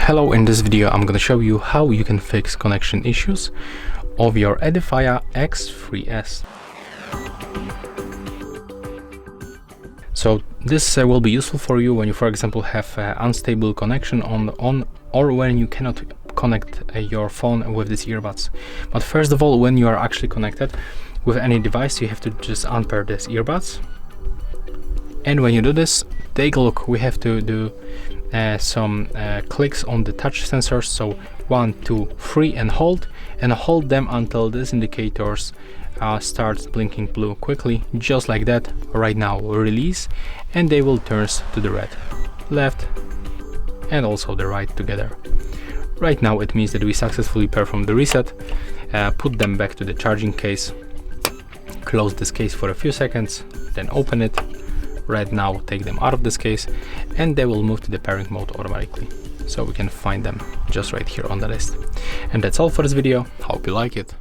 Hello, in this video I'm going to show you how you can fix connection issues of your Edifier X3s. So this will be useful for you when you, for example, have unstable connection on or when you cannot connect your phone with these earbuds. But first of all, when you are actually connected with any device, you have to just unpair these earbuds. And when you do this, take a look. We have to do some clicks on the touch sensors. So 1, 2, 3 and hold them until these indicators starts blinking blue quickly, just like that. Right now release, and they will turn to the red, left and also the right together. Right now it means that we successfully performed the reset. Put them back to the charging case, close this case for a few seconds, then open it. Right now take them out of this case and they will move to the pairing mode automatically. So we can find them just right here on the list. And that's all for this video. Hope you like it.